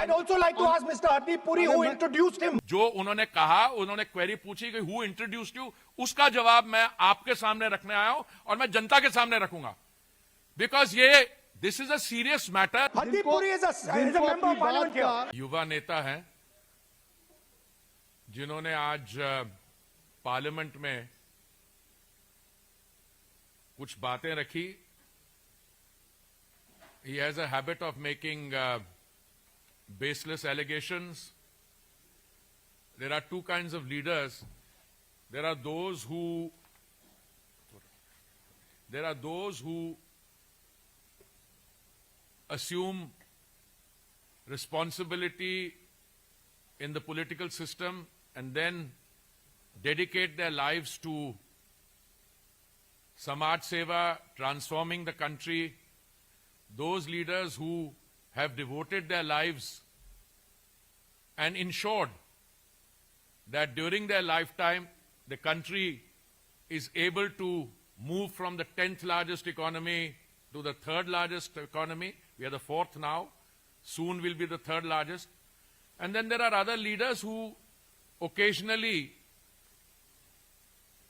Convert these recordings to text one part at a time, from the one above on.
I'd also like to ask Mr. Hardeep Puri who introduced him. जो उन्होंने कहा, उन्होंने क्वेरी पूछी कि हु इंट्रोड्यूस्ड यू, उसका जवाब मैं आपके सामने रखने आया हूं और मैं जनता के सामने रखूंगा, बिकॉज ये this is a serious matter. Hardeep Puri is a member of parliament here. युवा नेता हैं जिन्होंने आज पार्लियामेंट में कुछ बातें रखी. He has a habit of making baseless allegations. There are two kinds of leaders. There are those who assume responsibility in the political system and then dedicate their lives to Samaj Seva, transforming the country. Those leaders who have devoted their lives and ensured that during their lifetime the country is able to move from the 10th largest economy to the 3rd largest economy. We are the 4th now. Soon we'll be the 3rd largest. And then there are other leaders who occasionally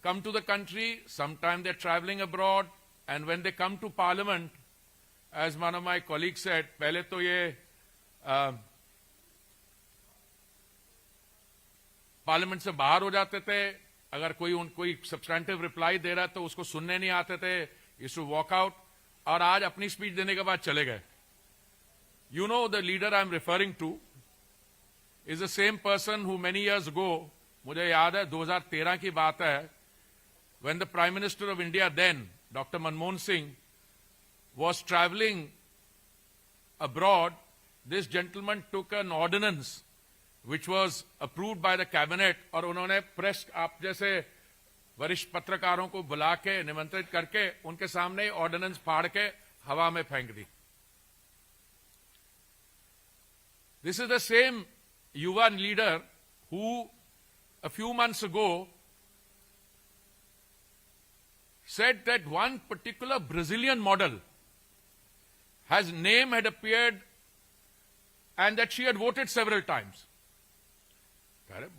come to the country. Sometimes they're traveling abroad. And when they come to parliament, as one of my colleagues said, पहले तो ये parliament से बाहर हो जाते थे. अगर कोई सब्सटैंटिव रिप्लाई दे रहा तो उसको सुनने नहीं आते थे. Used to walk out. और आज अपनी स्पीच देने के बाद चले गए. You know the leader I'm referring to is the same person who many years ago, मुझे याद है 2013 की बात है, when the Prime Minister of India then, Dr. Manmohan Singh, was traveling abroad, this gentleman took an ordinance which was approved by the cabinet और उन्होंने press आप जैसे वरिष्ठ पत्रकारों को बुला के निमंत्रित करके उनके सामने ऑर्डिनेंस फाड़ के हवा में फेंक दी. This is the same Yuva leader who a few months ago said that one particular Brazilian model has name had appeared and that she had voted several times.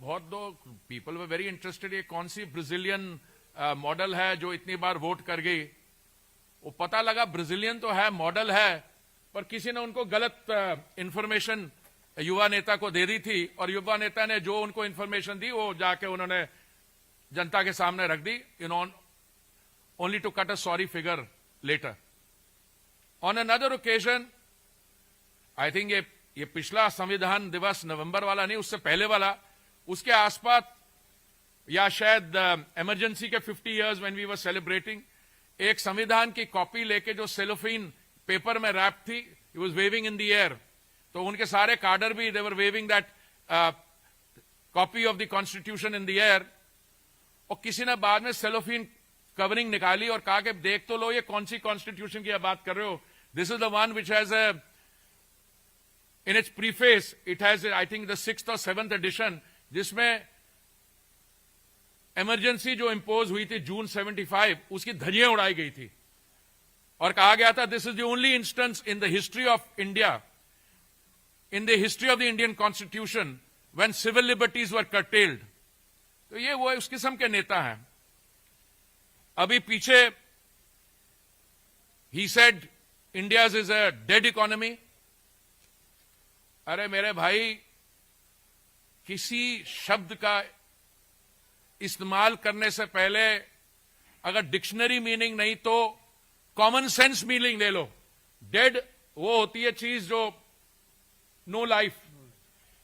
बहुत दो people were very interested ये कौन सी Brazilian model है जो इतनी बार vote कर गई. वो पता लगा ब्राजीलियन तो है, मॉडल है, पर किसी ने उनको गलत इंफॉर्मेशन युवा नेता को दे दी थी और युवा नेता ने जो उनको इंफॉर्मेशन दी वो जाके उन्होंने जनता के सामने रख दी, only to cut a sorry figure later. On another occasion, I think ये पिछला संविधान दिवस नवंबर वाला नहीं, उससे पहले वाला, उसके आसपास या शायद इमरजेंसी के 50 years when we were celebrating, एक संविधान की कॉपी लेके जो सेलोफीन पेपर में रैप थी, he was waving in the air. तो उनके सारे कार्डर भी they were waving that copy of the constitution in the air. और किसी ने बाद में सेलोफीन कवरिंग निकाली और कहा कि देख तो लो ये कौन सी कॉन्स्टिट्यूशन की बात कर रहे हो. This is the one which has in its preface, it has, I think, the 6th or 7th edition, जिसमें इमरजेंसी जो इंपोज हुई थी जून 75, उसकी धज्जियां उड़ाई गई थी और कहा गया था this is the only instance in the history of India, in the history of the Indian constitution, when civil liberties were curtailed. तो ये वो उस किस्म के नेता हैं. अभी पीछे he said India's is a dead economy. अरे मेरे भाई, किसी शब्द का इस्तेमाल करने से पहले अगर डिक्शनरी मीनिंग नहीं तो कॉमन सेंस मीनिंग ले लो. डेड वो होती है चीज जो no life.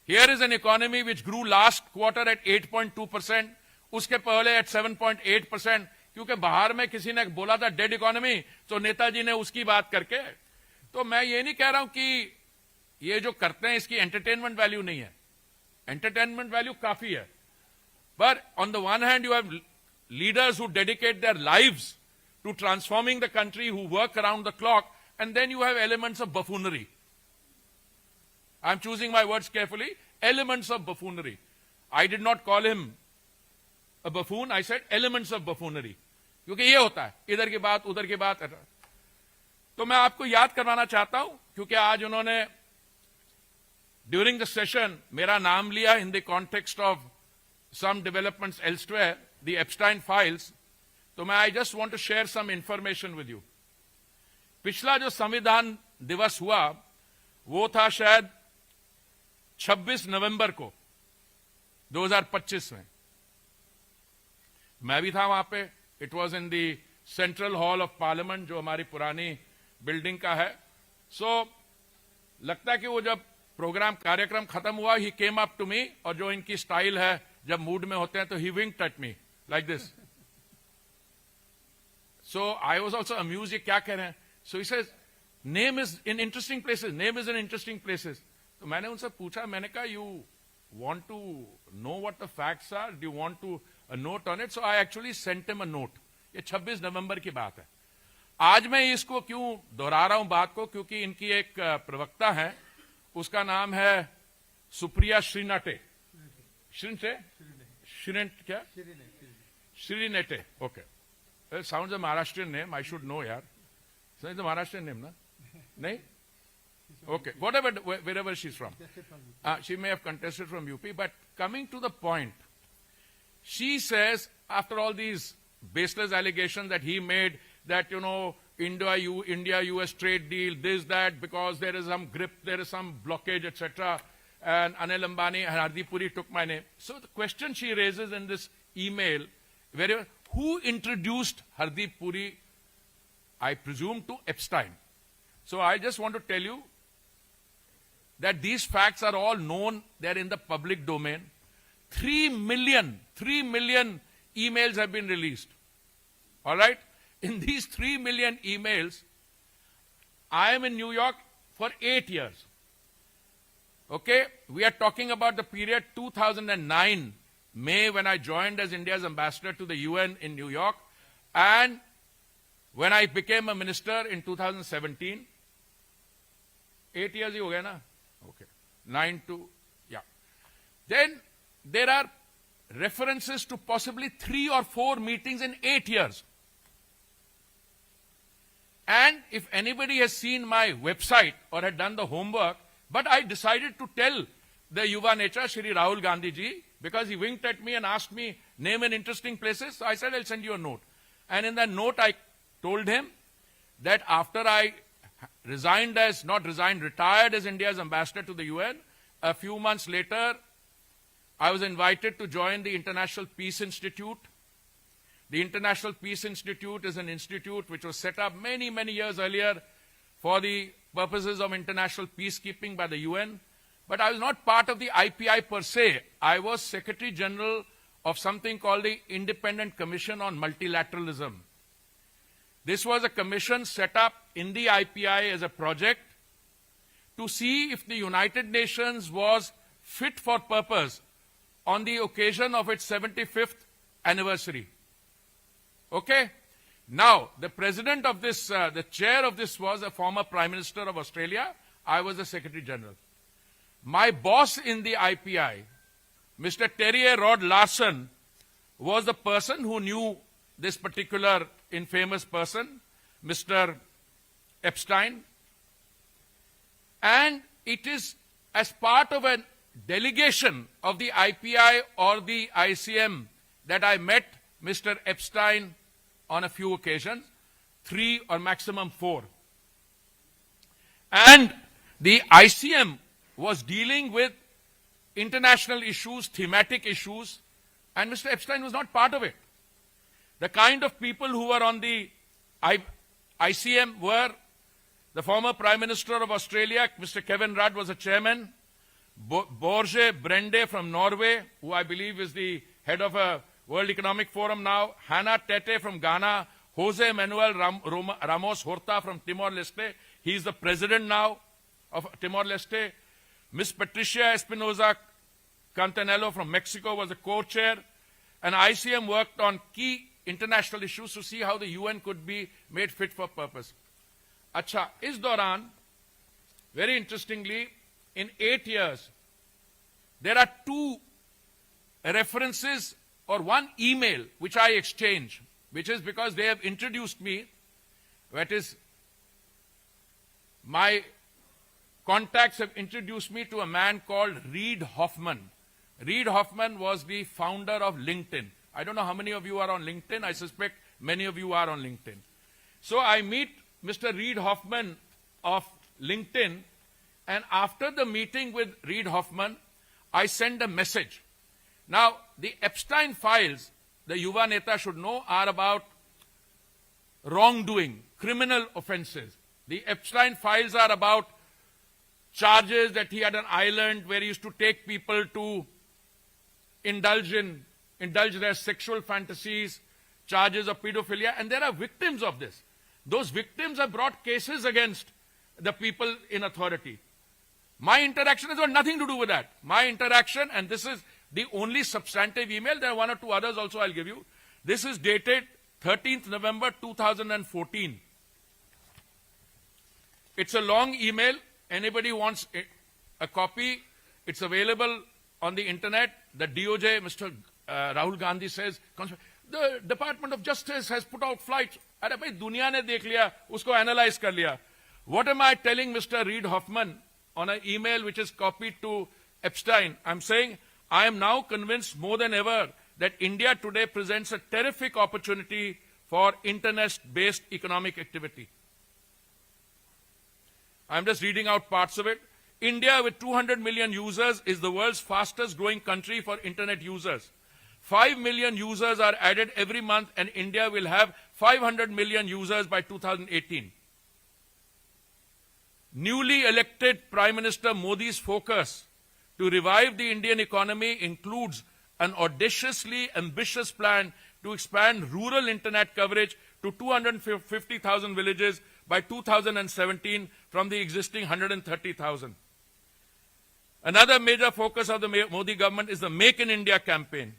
Here is an economy which grew last quarter at 8.2%, उसके पहले एट 7.8%. क्योंकि बाहर में किसी ने बोला था डेड इकोनॉमी, तो नेताजी ने उसकी बात करके. तो मैं ये नहीं कह रहा हूं कि ये जो करते हैं इसकी एंटरटेनमेंट वैल्यू नहीं है. एंटरटेनमेंट वैल्यू काफी है. But on the one hand you have leaders who dedicate their lives to transforming the country, who work around the clock, and then you have elements of buffoonery. I am choosing my words carefully. Elements of buffoonery. I did not call him a buffoon, I said elements of buffoonery, क्योंकि ये होता है इधर की बात उधर की बात. तो मैं आपको याद करवाना चाहता हूं, क्योंकि आज उन्होंने during the session मेरा नाम लिया in the context of some developments elsewhere, the Epstein files, तो मैं I just want to share some information with you. पिछला जो संविधान दिवस हुआ वो था शायद 26 नवंबर को 2025 में. मैं भी था वहां पे. It was in the central hall of parliament जो हमारी पुरानी बिल्डिंग का है. सो लगता है कि वो जब प्रोग्राम कार्यक्रम खत्म हुआ ही केम अप टू मी, और जो इनकी स्टाइल है जब मूड में होते हैं तो he winked at me like this. So I was also amused, ये क्या कह रहे हैं. So he says name is in interesting places, name is in interesting places. तो मैंने उनसे पूछा, मैंने कहा you want to know what the facts are? Do you want to a note on it? So I actually sent him a note. ये 26 नवंबर की बात है. आज मैं इसको क्यों दोहरा रहा हूं बात को, क्योंकि इनकी एक प्रवक्ता है, उसका नाम है सुप्रिया श्रीनाटे. क्या Shrinate. Okay, sounds a Maharashtrian name. I should know यार. इट्स अ महाराष्ट्रियन नेम ना? नहीं? Okay, whatever, wherever she's from. She may have contested from UP, but coming to the point, she says, after all these baseless allegations that he made, that, you know, India-US trade deal, this, that, because there is some grip, there is some blockage, etc., and Anil Ambani and Hardeep Puri took my name. So the question she raises in this email, who introduced Hardeep Puri, I presume, to Epstein? So I just want to tell you that these facts are all known, they're in the public domain. 3 million emails have been released. All right? In these 3 million emails, I am in New York for 8 years. Okay? We are talking about the period 2009, May, when I joined as India's ambassador to the UN in New York, and when I became a minister in 2017. 8 years ही हो गया ना? Okay. 9 to, yeah. Then there are references to possibly 3 or 4 meetings in 8 years. And if anybody has seen my website or had done the homework, but I decided to tell the Yuva Netra, Shri Rahul Gandhi ji, because he winked at me and asked me, name an interesting places. So I said, I'll send you a note. And in that note, I told him that after I retired as India's ambassador to the UN, a few months later, I was invited to join the International Peace Institute. The International Peace Institute is an institute which was set up many, many years earlier for the purposes of international peacekeeping by the UN. But I was not part of the IPI per se. I was Secretary General of something called the Independent Commission on Multilateralism. This was a commission set up in the IPI as a project to see if the United Nations was fit for purpose on the occasion of its 75th anniversary. Okay? Now, the president of this, the chair of this was a former Prime Minister of Australia. I was the Secretary General. My boss in the IPI, Mr. Terry A. Rod Larson, was the person who knew this particular infamous person, Mr. Epstein. And it is as part of a delegation of the IPI or the ICM that I met Mr. Epstein on a few occasions, 3 or maximum 4. And the ICM was dealing with international issues, thematic issues, and Mr. Epstein was not part of it. The kind of people who were on the ICM were the former Prime Minister of Australia, Mr. Kevin Rudd, was a chairman. Borge Brende from Norway, who I believe is the head of a World Economic Forum now. Hannah Tete from Ghana. Jose Manuel Ramos Horta from Timor-Leste. He is the president now of Timor-Leste. Miss Patricia Espinoza Cantanello from Mexico was the co-chair. And ICM worked on key international issues to see how the UN could be made fit for purpose. Acha, is Doran, very interestingly, in 8 years, there are 2 references or 1 email which I exchange, which is because they have introduced me, that is my contacts have introduced me to a man called Reid Hoffman. Reid Hoffman was the founder of LinkedIn. I don't know how many of you are on LinkedIn. I suspect many of you are on LinkedIn. So I meet Mr. Reid Hoffman of LinkedIn, and after the meeting with Reid Hoffman, I send a message. Now, the Epstein files, the Yuva Neta should know, are about wrongdoing, criminal offenses. The Epstein files are about charges that he had an island where he used to take people to indulge their sexual fantasies, charges of pedophilia, and there are victims of this. Those victims have brought cases against the people in authority. My interaction has got nothing to do with that. My interaction, and this is the only substantive email, there are one or two others also I'll give you. This is dated 13th November 2014. It's a long email. Anybody wants a copy, it's available on the internet. The DOJ, Mr. Rahul Gandhi says, the Department of Justice has put out flights. अरे भाई दुनिया ने देख लिया, उसको analyze कर लिया. What am I telling Mr. Reid Hoffman on an email which is copied to Epstein? I'm saying, I am now convinced more than ever that India today presents a terrific opportunity for internet-based economic activity. I'm just reading out parts of it. India, with 200 million users, is the world's fastest growing country for internet users. 5 million users are added every month, and India will have 500 million users by 2018. Newly elected Prime Minister Modi's focus to revive the Indian economy includes an audaciously ambitious plan to expand rural internet coverage to 250,000 villages by 2017 from the existing 130,000. Another major focus of the Modi government is the Make in India campaign.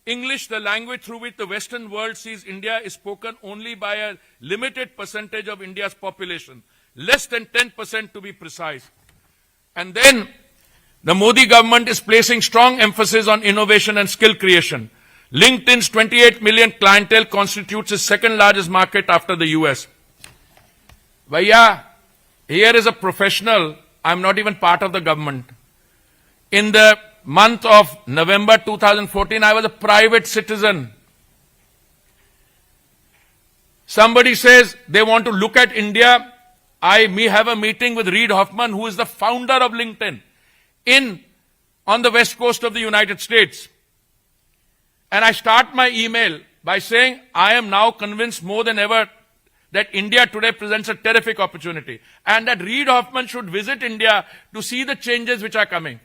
English, the language through which the Western world sees India, is spoken only by a limited percentage of India's population, less than 10% to be precise. And then the Modi government is placing strong emphasis on innovation and skill creation. LinkedIn's 28 million clientele constitutes its second largest market after the US. Vaya, here is a professional. I'm not even part of the government. In the month of November 2014, I was a private citizen. Somebody says they want to look at India. I may have a meeting with Reid Hoffman, who is the founder of LinkedIn, on the west coast of the United States. And I start my email by saying, I am now convinced more than ever that India today presents a terrific opportunity, and that Reid Hoffman should visit India to see the changes which are coming.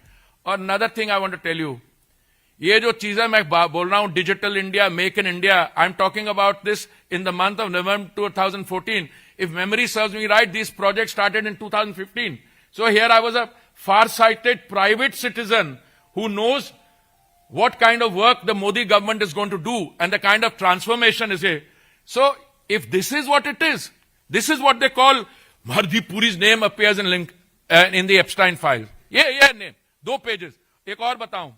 Or another thing I want to tell you, ये जो चीजें मैं बोल रहा हूं, Digital India, Make in India, I'm talking about this in the month of November 2014. If memory serves me right, these projects started in 2015. So here I was a far-sighted private citizen who knows what kind of work the Modi government is going to do and the kind of transformation is here. So if this is what it is, this is what they call Hardip Puri's name appears in the Epstein files. Yeah, name. 2 pages. एक और बताऊं.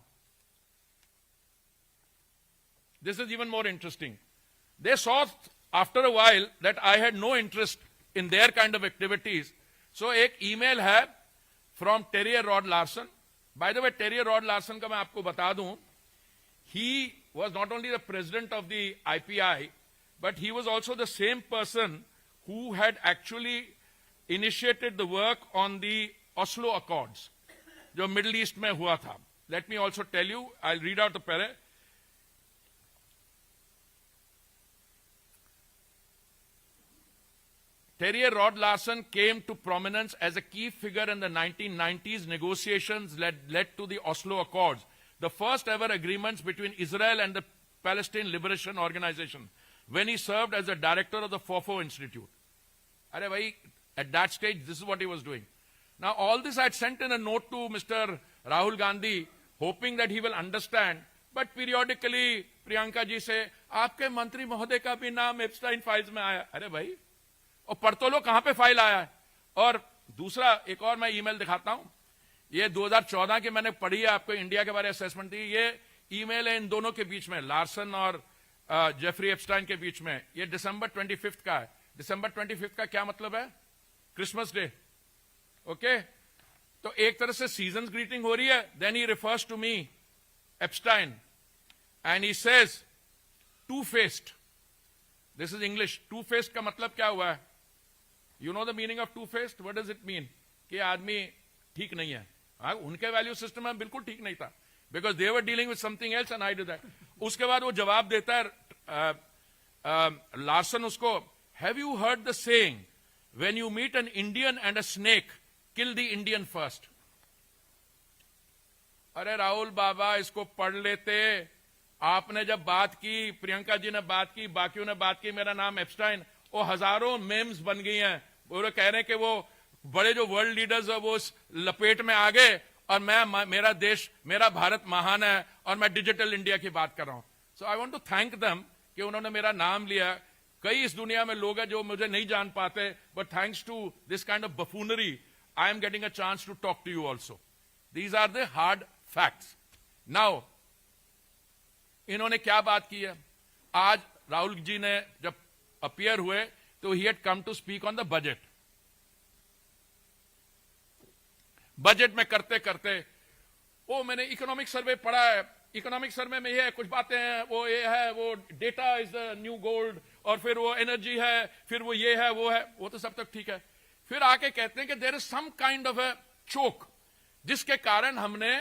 This is even more interesting. They saw after a while that I had no interest in their kind of activities. So एक email है from Terry Rod Larson. By the way, Terry Rod Larson का मैं आपको बता दूं, he was not only the president of the IPI, but he was also the same person who had actually initiated the work on the Oslo Accords, जो Middle East में हुआ था. Let me also tell you, I'll read out the para. Terry Rod Larson came to prominence as a key figure in the 1990s negotiations led to the Oslo Accords, the first ever agreements between Israel and the Palestine Liberation Organization, when he served as the director of the Fofo Institute. At that stage, this is what he was doing. Now, all this I had sent in a note to Mr. Rahul Gandhi, hoping that he will understand. But periodically, Priyanka ji say, आपके मंत्री महोदय का भी नाम एप्स्टाइन files में आया. अरे भाई, और पढ़ तो लो कहां पे फाइल आया है. और दूसरा एक और मैं ईमेल दिखाता हूं. ये 2014 की मैंने पढ़ी है, आपको इंडिया के बारे में असेसमेंट दी. ये ईमेल है इन दोनों के बीच में, लार्सन और जेफरी एप्स्टाइन के बीच में. ये December 25 का है. December 25 का क्या मतलब है? Christmas day. ओके तो एक तरह से सीजन्स ग्रीटिंग हो रही है. Then he refers to me Epstein and he says two faced. This is English. Two faced का मतलब क्या हुआ है? You know the meaning of two faced? What does it mean? कि आदमी ठीक नहीं है. हाँ, उनके वैल्यू सिस्टम में बिल्कुल ठीक नहीं था, because they were dealing with something else and I did that. उसके बाद वो जवाब देता है लार्सन उसको, have you heard the saying when you meet an Indian and a snake kill the Indian first. अरे राहुल बाबा, इसको पढ़ लेते. आपने जब बात की, प्रियंका जी ने बात की, बाकियों ने बात की, मेरा नाम एप्स्टाइन, वो हजारों मेम्स बन गई हैं. वो कह रहे हैं कि वो बड़े जो वर्ल्ड लीडर्स है वो उस लपेट में आ गए और मेरा देश, मेरा भारत महान है और मैं डिजिटल इंडिया की बात कर रहा हूं. So I want to thank them कि उन्होंने मेरा नाम लिया. कई इस दुनिया में लोग हैं जो मुझे नहीं जान पाते, but thanks to this kind of buffoonery I am getting a chance to talk to you also. These are the hard facts. Now इन्होंने क्या बात की है? आज राहुल जी ने जब अपीयर हुए तो he had come to speak on the budget. Budget में करते करते वो मैंने इकोनॉमिक सर्वे पढ़ा है. इकोनॉमिक सर्वे में ये है, कुछ बातें हैं, वो ये है, वो data is the new gold, और फिर वो एनर्जी है, फिर वो ये है, वो है, वो तो सब तक ठीक है. फिर आके कहते हैं कि there is some kind of a choke, जिसके कारण हमने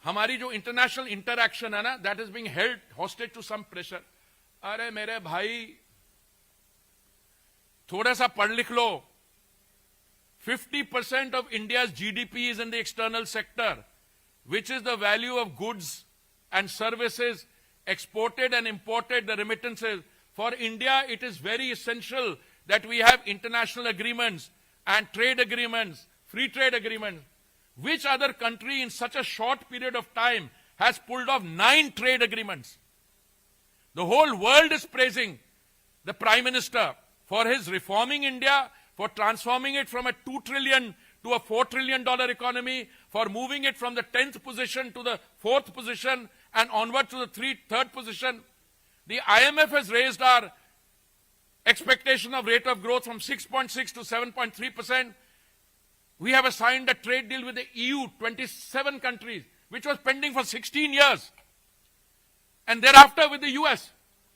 हमारी जो इंटरनेशनल इंटरैक्शन है ना, that is being held hostage to some pressure. अरे मेरे भाई, थोड़ा सा पढ़ लिख लो. 50% of India's GDP is in the external sector, which is the value of goods and services exported and imported, the remittances. For India, it is very essential that we have international agreements and trade agreements, free trade agreements. Which other country in such a short period of time has pulled off 9 trade agreements? The whole world is praising the Prime Minister for his reforming India, for transforming it from a $2 trillion to a $4 trillion economy, for moving it from the 10th position to the 4th position and onward to the 3rd position. The IMF has raised our expectation of rate of growth from 6.6 to 7.3%. We have signed a trade deal with the EU, 27 countries, which was pending for 16 years. And thereafter with the US.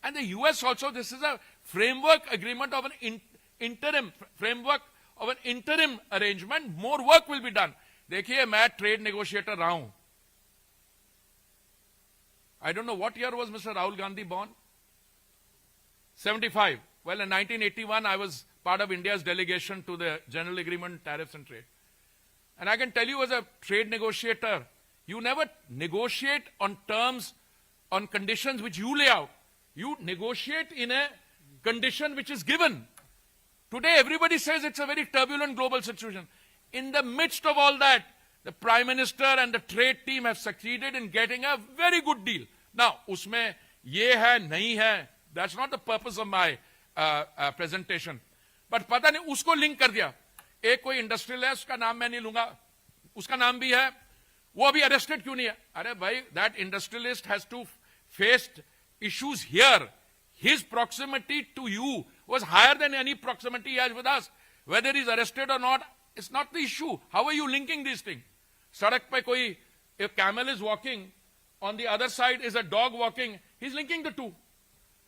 And the US also, this is a framework agreement of an interim framework of an interim arrangement. More work will be done. देखिए, मैं trade negotiator रहा हूं. I don't know what year was Mr. Rahul Gandhi born? 75. Well, in 1981, I was part of India's delegation to the General Agreement, Tariffs and Trade. And I can tell you as a trade negotiator, you never negotiate on terms, on conditions which you lay out. You negotiate in a condition which is given. Today, everybody says it's a very turbulent global situation. In the midst of all that, the Prime Minister and the trade team have succeeded in getting a very good deal. Now, usme ye hai, nahi hai, that's not the purpose of my presentation. But pata nahi, usko link kar diya. एक कोई industrial है, उसका नाम मैं नहीं लूंगा, उसका नाम भी है, वो अभी अरेस्टेड क्यों नहीं है? अरे भाई, that industrialist has to face issues here. His proximity to you was higher than any proximity he has with us. Whether he's arrested or not, it's not the issue. How are you linking these things? Sadak pe koi, if camel is walking, on the other side is a dog walking, he's linking the two.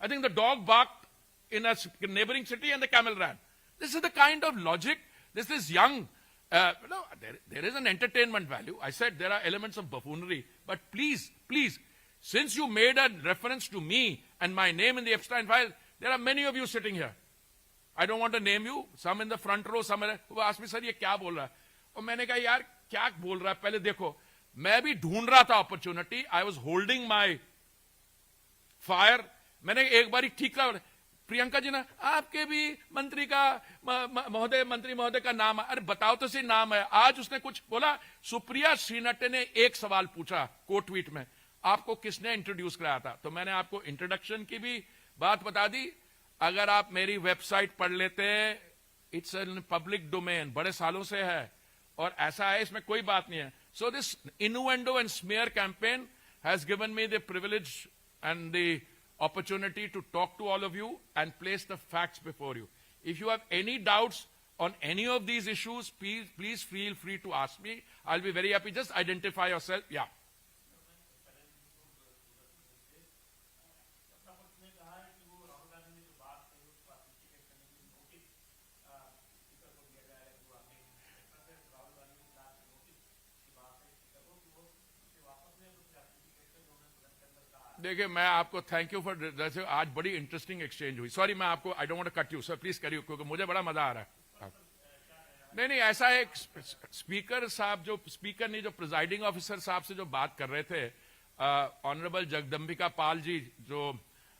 I think the dog barked in a neighboring city and the camel ran. This is the kind of logic. This is young. There is an entertainment value. I said there are elements of buffoonery. But please, since you made a reference to me and my name in the Epstein file, there are many of you sitting here. I don't want to name you. Some in the front row, some who asked me, sir, ये क्या बोल रहा है? और मैंने कहा, यार, क्या बोल रहा है? पहले देखो, मैं भी ढूंढ रहा था opportunity. I was holding my fire. मैंने एक बारी ठीक करा. प्रियंका जी ना, आपके भी मंत्री का मंत्री महोदय का नाम है. अरे बताओ तो सही नाम है. आज उसने कुछ बोला. सुप्रिया श्रीनटे ने एक सवाल पूछा को ट्वीट में, आपको किसने इंट्रोड्यूस कराया था? तो मैंने आपको इंट्रोडक्शन की भी बात बता दी. अगर आप मेरी वेबसाइट पढ़ लेते, इट्स इन पब्लिक डोमेन, बड़े सालों से है और ऐसा है, इसमें कोई बात नहीं है. So this innuendo and smear campaign has given me the privilege and the opportunity to talk to all of you and place the facts before you. If you have any doubts on any of these issues, please feel free to ask me. I'll be very happy. Just identify yourself. Yeah. देखिए मैं आपको thank you for जैसे आज बड़ी interesting exchange हुई. Sorry मैं आपको I don't want to cut you sir, please करिए क्योंकि मुझे बड़ा मजा आ रहा है. नहीं ऐसा है. स्पीकर साहब जो स्पीकर नहीं जो प्रिजाइडिंग ऑफिसर साहब से जो बात कर रहे थे, ऑनरेबल जगदम्बिका पाल जी जो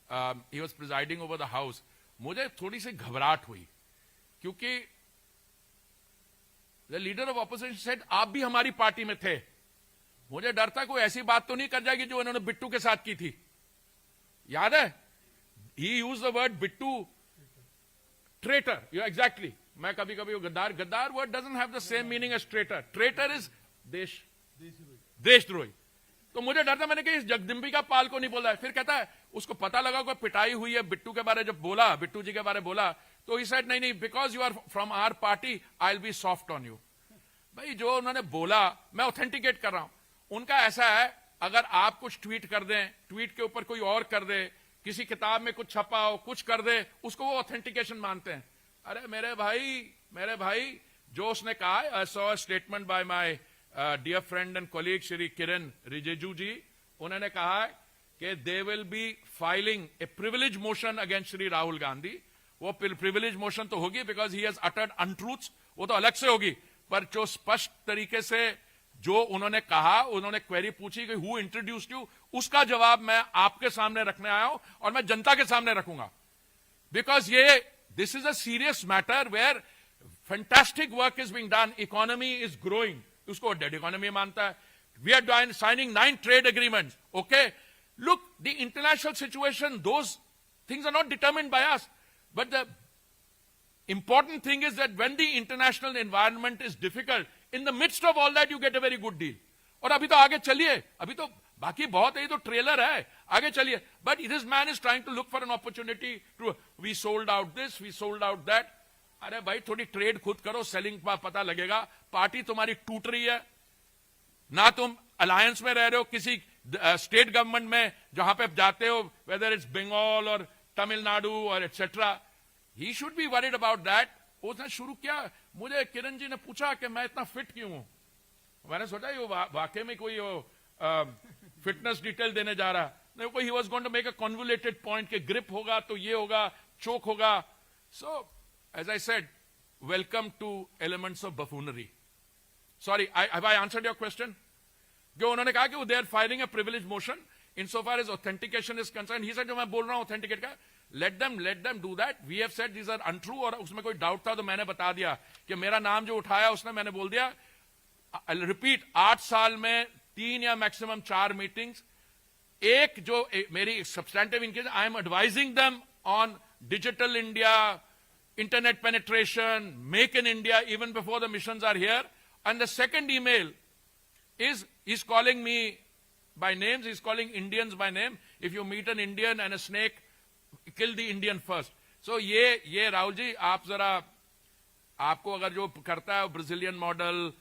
he was presiding over the house, मुझे थोड़ी सी घबराहट हुई क्योंकि the leader of opposition said आप भी हमारी पार्टी में थे. मुझे डर था कोई ऐसी बात तो नहीं कर जाएगी जो इन्होंने बिट्टू के साथ की थी. याद है he use the word Bittu traitor. You exactly. मैं कभी कभी गद्दार word doesn't have the same meaning as traitor. Traitor is देशद्रोही. तो मुझे डर था, मैंने कहा इस जगदम्बिका पाल को नहीं बोला है. फिर कहता है उसको पता लगा कोई पिटाई हुई है बिट्टू के बारे, जब बोला बिट्टू जी के बारे बोला तो ही सेड नहीं because you are from our party I will be soft on you. भाई जो उन्होंने बोला मैं ऑथेंटिकेट कर रहा हूं. उनका ऐसा है अगर आप कुछ ट्वीट कर दें, ट्वीट के ऊपर कोई और कर दे, किसी किताब में कुछ छपा हो कुछ कर दे, उसको वो ऑथेंटिकेशन मानते हैं. अरे मेरे भाई जो उसने कहा, I saw a statement by my dear friend and colleague Shri Kiran Rijiju ji. उन्होंने कहा कि they will be filing a privilege motion against Shri Rahul Gandhi. वो प्रिविलेज मोशन तो होगी because he has uttered untruths, वो तो अलग से होगी. पर जो स्पष्ट तरीके से जो उन्होंने कहा, उन्होंने क्वेरी पूछी कि हु इंट्रोड्यूस्ड यू, उसका जवाब मैं आपके सामने रखने आया हूं और मैं जनता के सामने रखूंगा. Because this is a serious matter where fantastic work is being done, economy is growing. उसको डेड इकोनॉमी मानता है. We are signing 9 trade agreements. Okay, look the international situation, those things are not determined by us, but the important thing is that when the international environment is difficult, in the midst of all that you get a very good deal. और अभी तो आगे चलिए, अभी तो बाकी बहुत है, ये तो ट्रेलर है, आगे चलिए. But this man is trying to look for an opportunity to we sold out this, we sold out that. अरे भाई थोड़ी ट्रेड खुद करो, सेलिंग का पता लगेगा. पार्टी तुम्हारी टूट रही है ना, तुम अलायंस में रह रहे हो किसी स्टेट गवर्नमेंट में जहां पे जाते हो, वेदर इट्स बंगाल और तमिलनाडु और etcetera. He should be worried about that. उसने शुरू किया. मुझे किरण जी ने पूछा कि मैं इतना फिट क्यों हूं. मैंने सोचा ये वाकई में कोई फिटनेस डिटेल देने जा रहा है. कोई he was going to make a convoluted point कि ग्रिप होगा तो ये होगा, चोक होगा. So as I said, welcome to elements of buffoonery. Sorry, have I answered your question? जो उन्होंने कहा कि they are filing a privilege motion insofar as authentication is concerned. He said जो मैं बोल रहा हूं authenticate का, let them do that. We have said these are untrue. और उसमें कोई डाउट था तो मैंने बता दिया कि मेरा नाम जो उठाया उसने, मैंने बोल दिया. I'll repeat, 8 साल में 3 या मैक्सिमम 4 मीटिंग्स. एक जो मेरी substantive in case, I am advising them on digital India, internet penetration, make in India, even before the missions are here. And the second email is calling me by names, he's calling Indians by name. If you meet an Indian and a snake, kill the Indian first. So ये राहुल जी, आप जरा, आपको अगर जो करता है Brazilian model,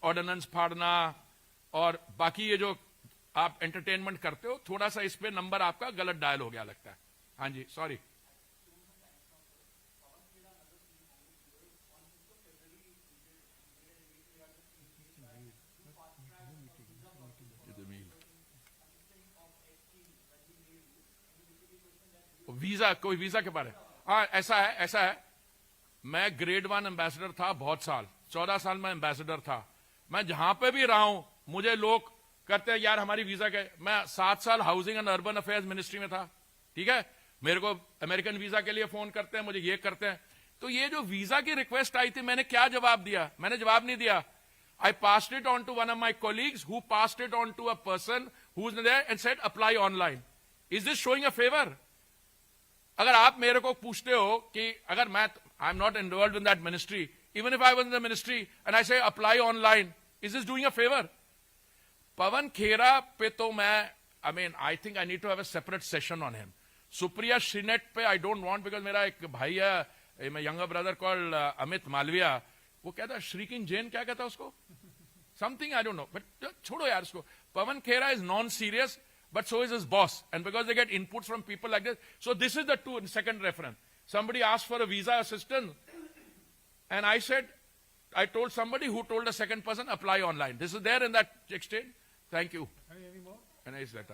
ordinance फाड़ना और बाकी ये जो आप एंटरटेनमेंट करते हो, थोड़ा सा इस पे नंबर आपका गलत डायल हो गया लगता है. हाँ जी, सॉरी. वीजा, कोई वीजा के बारे. हाँ ऐसा है. मैं ग्रेड 1 एम्बेसडर था बहुत साल, 14 साल में एम्बेसडर था. मैं जहां पे भी रहा हूं मुझे लोग कहते हैं यार हमारी वीजा के. मैं 7 साल housing and urban affairs ministry में था. ठीक है, मेरे को अमेरिकन वीजा के लिए फोन करते हैं, मुझे ये करते हैं. तो ये जो वीजा की रिक्वेस्ट आई थी, मैंने क्या जवाब दिया? मैंने जवाब नहीं दिया. I passed it on to one of my colleagues who passed it on to a person who is there and said apply online. Is this showing a favour? अगर आप मेरे को पूछते हो कि अगर मैं, I am not involve in that ministry, even if I was in the ministry and I say apply online, is this doing a favour? Pawan Khera पे तो मैं, आई think I need to have a separate session on him. Supriya Shrinate पे I don't want, because मेरा एक भाई है My younger brother called Amit Malviya, वो कहता Shrieking Jain क्या कहता उसको? Something I don't know. But छोड़ो यार उसको. Pawan Khera is non-serious, but so is his boss. And because they get inputs from people like this. So this is the second reference. Somebody asked for a visa assistance. And I told somebody who told a second person, apply online. This is there in that exchange. Thank you. Any more? And I said,